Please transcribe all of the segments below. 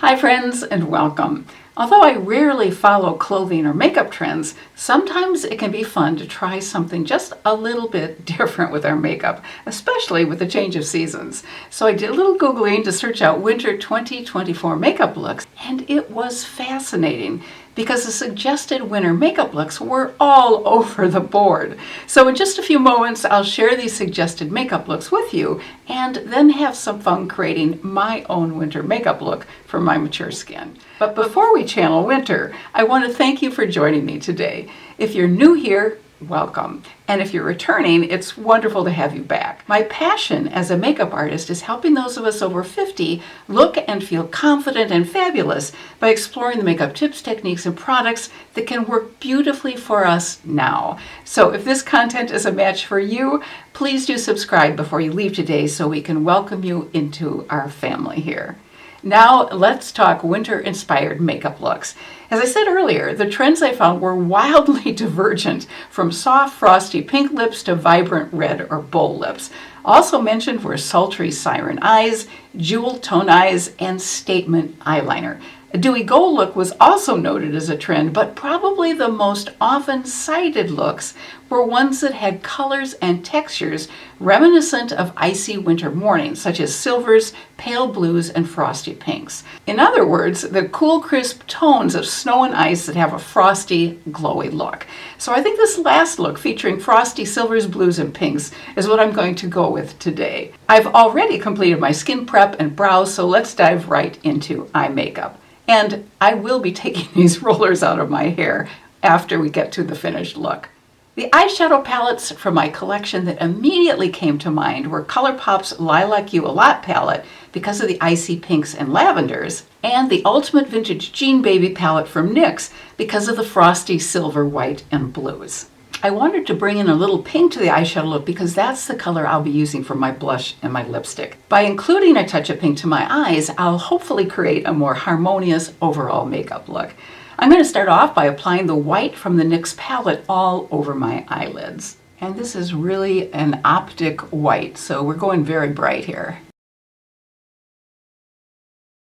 Hi friends and welcome. Although I rarely follow clothing or makeup trends, sometimes it can be fun to try something just a little bit different with our makeup, especially with the change of seasons. So I did a little Googling to search out winter 2024 makeup looks, and it was fascinating because the suggested winter makeup looks were all over the board. So in just a few moments, I'll share these suggested makeup looks with you and then have some fun creating my own winter makeup look for my mature skin. But before we channel winter, I want to thank you for joining me today. If you're new here, welcome. And if you're returning, it's wonderful to have you back. My passion as a makeup artist is helping those of us over 50 look and feel confident and fabulous by exploring the makeup tips, techniques, and products that can work beautifully for us now. So if this content is a match for you, please do subscribe before you leave today so we can welcome you into our family here. Now let's talk winter-inspired makeup looks. As I said earlier, the trends I found were wildly divergent, from soft, frosty pink lips to vibrant red or bold lips. Also mentioned were sultry siren eyes, jeweled tone eyes, and statement eyeliner. A dewy gold look was also noted as a trend, but probably the most often cited looks were ones that had colors and textures reminiscent of icy winter mornings, such as silvers, pale blues, and frosty pinks. In other words, the cool, crisp tones of snow and ice that have a frosty, glowy look. So I think this last look, featuring frosty silvers, blues, and pinks, is what I'm going to go with today. I've already completed my skin prep and brows, so let's dive right into eye makeup. And I will be taking these rollers out of my hair after we get to the finished look. The eyeshadow palettes from my collection that immediately came to mind were ColourPop's Lilac You A Lot palette because of the icy pinks and lavenders, and the Ultimate Vintage Jean Baby palette from NYX because of the frosty silver, white, and blues. I wanted to bring in a little pink to the eyeshadow look because that's the color I'll be using for my blush and my lipstick. By including a touch of pink to my eyes, I'll hopefully create a more harmonious overall makeup look. I'm going to start off by applying the white from the NYX palette all over my eyelids. And this is really an optic white, so we're going very bright here.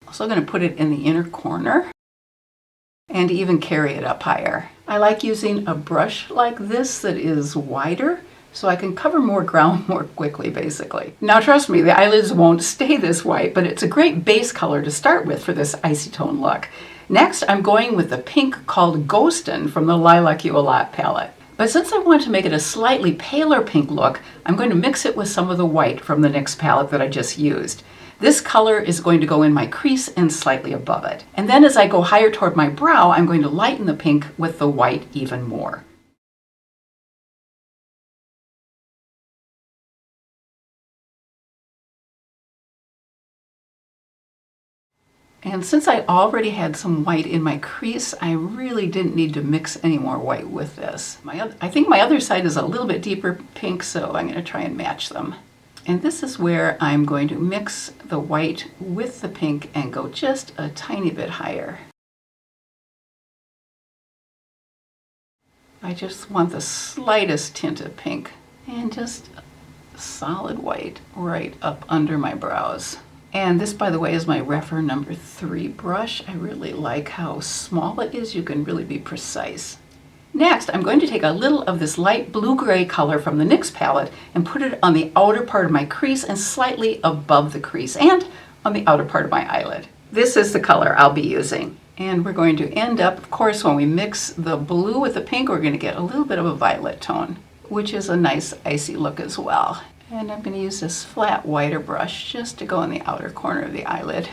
Also going to put it in the inner corner and even carry it up higher. I like using a brush like this that is wider so I can cover more ground more quickly, basically. Now trust me, the eyelids won't stay this white, but it's a great base color to start with for this icy tone look. Next, I'm going with the pink called Ghostin' from the Lilac You A Lot palette. But since I want to make it a slightly paler pink look, I'm going to mix it with some of the white from the NYX palette that I just used. This color is going to go in my crease and slightly above it. And then as I go higher toward my brow, I'm going to lighten the pink with the white even more. And since I already had some white in my crease, I really didn't need to mix any more white with this. I think my other side is a little bit deeper pink, so I'm going to try and match them. And this is where I'm going to mix the white with the pink and go just a tiny bit higher. I just want the slightest tint of pink and just solid white right up under my brows. And this, by the way, is my Refer number 3 brush. I really like how small it is. You can really be precise. Next, I'm going to take a little of this light blue-gray color from the NYX palette and put it on the outer part of my crease and slightly above the crease and on the outer part of my eyelid. This is the color I'll be using. And we're going to end up, of course, when we mix the blue with the pink, we're going to get a little bit of a violet tone, which is a nice icy look as well. And I'm going to use this flat, wider brush just to go in the outer corner of the eyelid.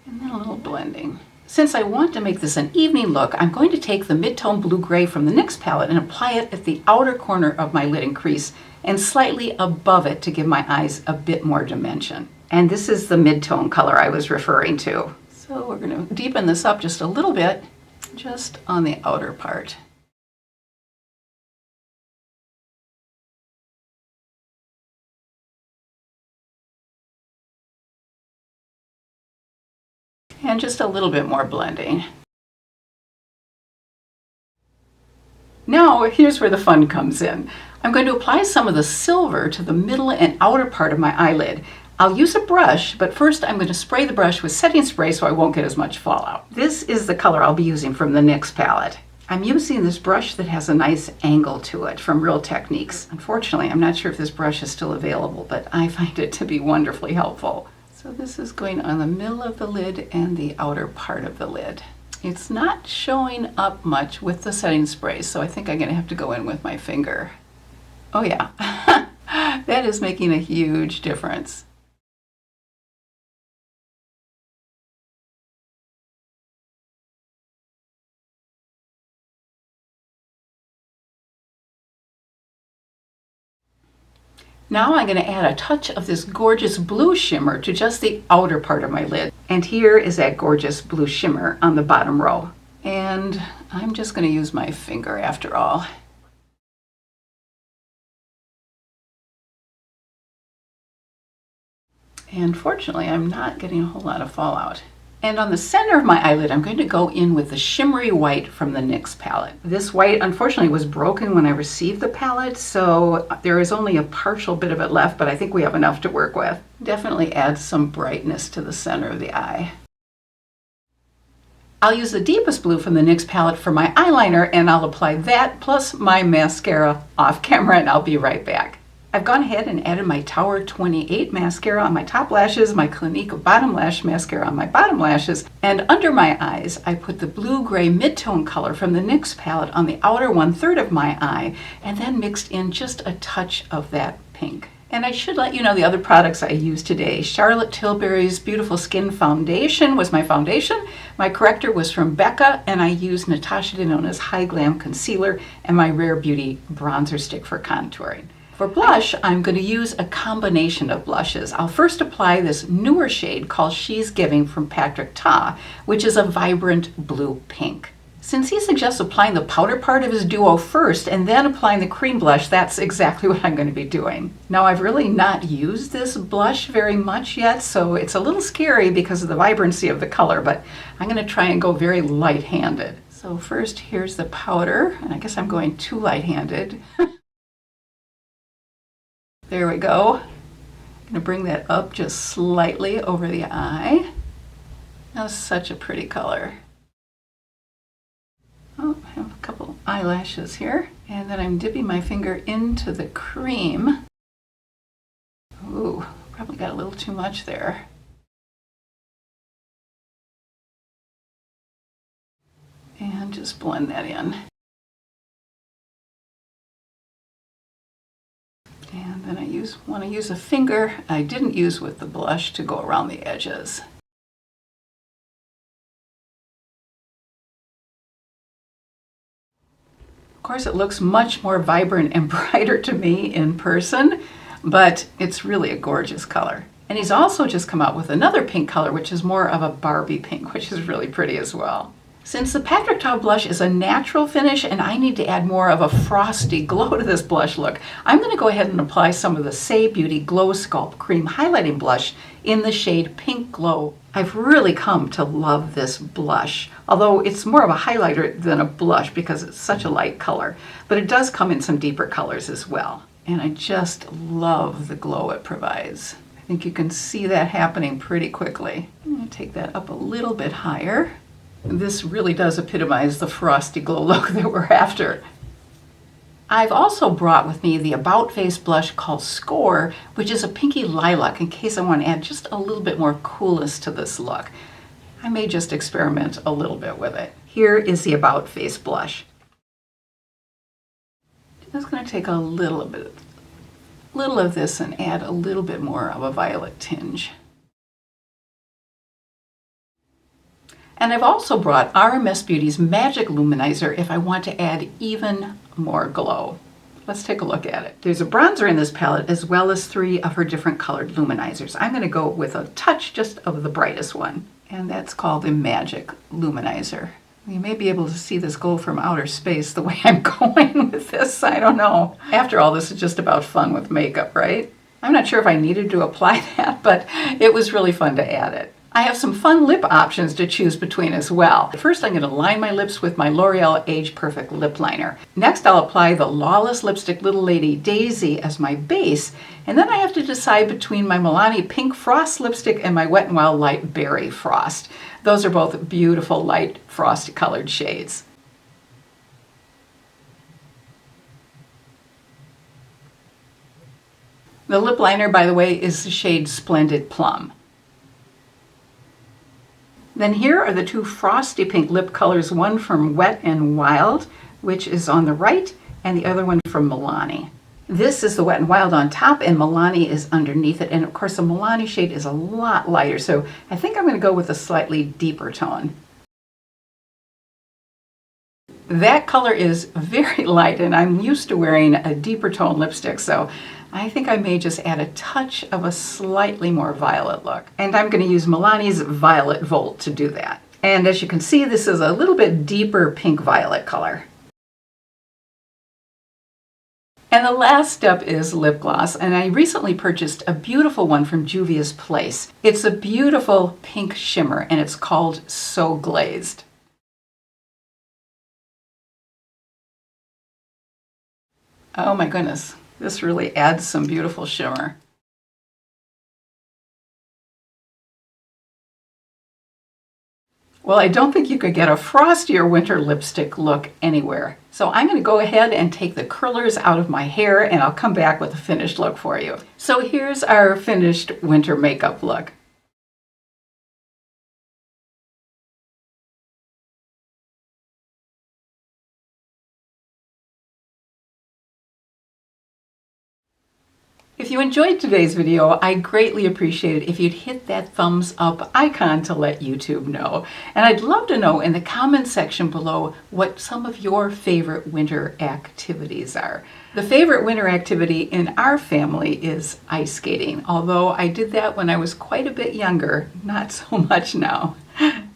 And then a little blending. Since I want to make this an evening look, I'm going to take the mid-tone blue-gray from the NYX palette and apply it at the outer corner of my lid and crease and slightly above it to give my eyes a bit more dimension. And this is the mid-tone color I was referring to. So we're going to deepen this up just a little bit, just on the outer part. And just a little bit more blending. Now, here's where the fun comes in. I'm going to apply some of the silver to the middle and outer part of my eyelid. I'll use a brush, but first I'm going to spray the brush with setting spray so I won't get as much fallout. This is the color I'll be using from the NYX palette. I'm using this brush that has a nice angle to it from Real Techniques. Unfortunately, I'm not sure if this brush is still available, but I find it to be wonderfully helpful. So this is going on the middle of the lid and the outer part of the lid. It's not showing up much with the setting spray, so I think I'm going to have to go in with my finger. Oh yeah, that is making a huge difference. Now I'm going to add a touch of this gorgeous blue shimmer to just the outer part of my lid. And here is that gorgeous blue shimmer on the bottom row. And I'm just going to use my finger after all. And fortunately, I'm not getting a whole lot of fallout. And on the center of my eyelid, I'm going to go in with the shimmery white from the NYX palette. This white, unfortunately, was broken when I received the palette, so there is only a partial bit of it left, but I think we have enough to work with. Definitely adds some brightness to the center of the eye. I'll use the deepest blue from the NYX palette for my eyeliner, and I'll apply that plus my mascara off camera, and I'll be right back. I've gone ahead and added my Tower 28 mascara on my top lashes, my Clinique bottom lash mascara on my bottom lashes, and under my eyes I put the blue-gray mid-tone color from the NYX palette on the outer 1/3 of my eye, and then mixed in just a touch of that pink. And I should let you know the other products I used today. Charlotte Tilbury's Beautiful Skin Foundation was my foundation. My corrector was from Becca, and I used Natasha Denona's High Glam Concealer and my Rare Beauty bronzer stick for contouring. For blush, I'm going to use a combination of blushes. I'll first apply this newer shade called She's Giving from Patrick Ta, which is a vibrant blue pink. Since he suggests applying the powder part of his duo first and then applying the cream blush, that's exactly what I'm going to be doing. Now, I've really not used this blush very much yet, so it's a little scary because of the vibrancy of the color, but I'm going to try and go very light-handed. So first, here's the powder, and I guess I'm going too light-handed. There we go. I'm going to bring that up just slightly over the eye. That's such a pretty color. Oh, I have a couple eyelashes here. And then I'm dipping my finger into the cream. Ooh, probably got a little too much there. And just blend that in. And then I want to use a finger I didn't use with the blush to go around the edges. Of course, it looks much more vibrant and brighter to me in person, but it's really a gorgeous color. And he's also just come out with another pink color, which is more of a Barbie pink, which is really pretty as well. Since the Patrick Ta blush is a natural finish and I need to add more of a frosty glow to this blush look, I'm going to go ahead and apply some of the Say Beauty Glow Sculpt Cream Highlighting Blush in the shade Pink Glow. I've really come to love this blush, although it's more of a highlighter than a blush because it's such a light color, but it does come in some deeper colors as well. And I just love the glow it provides. I think you can see that happening pretty quickly. I'm going to take that up a little bit higher. This really does epitomize the frosty glow look that we're after. I've also brought with me the About Face blush called Score, which is a pinky lilac in case I want to add just a little bit more coolness to this look. I may just experiment a little bit with it. Here is the About Face blush. Just going to take a little of this and add a little bit more of a violet tinge. And I've also brought RMS Beauty's Magic Luminizer if I want to add even more glow. Let's take a look at it. There's a bronzer in this palette as well as 3 of her different colored luminizers. I'm going to go with a touch just of the brightest one, and that's called the Magic Luminizer. You may be able to see this glow from outer space the way I'm going with this. I don't know. After all, this is just about fun with makeup, right? I'm not sure if I needed to apply that, but it was really fun to add it. I have some fun lip options to choose between as well. First, I'm going to line my lips with my L'Oreal Age Perfect Lip Liner. Next, I'll apply the Lawless Lipstick Little Lady Daisy as my base, and then I have to decide between my Milani Pink Frost lipstick and my Wet n Wild Light Berry Frost. Those are both beautiful light frost colored shades. The lip liner, by the way, is the shade Splendid Plum. Then here are the two frosty pink lip colors, one from Wet n Wild, which is on the right, and the other one from Milani. This is the Wet n Wild on top, and Milani is underneath it. And of course, the Milani shade is a lot lighter, so I think I'm going to go with a slightly deeper tone. That color is very light, and I'm used to wearing a deeper tone lipstick, so I think I may just add a touch of a slightly more violet look. And I'm going to use Milani's Violet Volt to do that. And as you can see, this is a little bit deeper pink violet color. And the last step is lip gloss, and I recently purchased a beautiful one from Juvia's Place. It's a beautiful pink shimmer, and it's called So Glazed. Oh my goodness, this really adds some beautiful shimmer. Well, I don't think you could get a frostier winter lipstick look anywhere. So I'm going to go ahead and take the curlers out of my hair, and I'll come back with a finished look for you. So here's our finished winter makeup look. If you enjoyed today's video, I'd greatly appreciate it if you'd hit that thumbs up icon to let YouTube know. And I'd love to know in the comments section below what some of your favorite winter activities are. The favorite winter activity in our family is ice skating, although I did that when I was quite a bit younger, not so much now.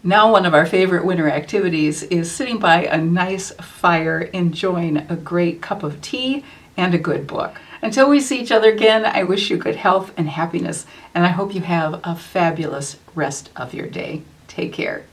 Now one of our favorite winter activities is sitting by a nice fire, enjoying a great cup of tea and a good book. Until we see each other again, I wish you good health and happiness, and I hope you have a fabulous rest of your day. Take care.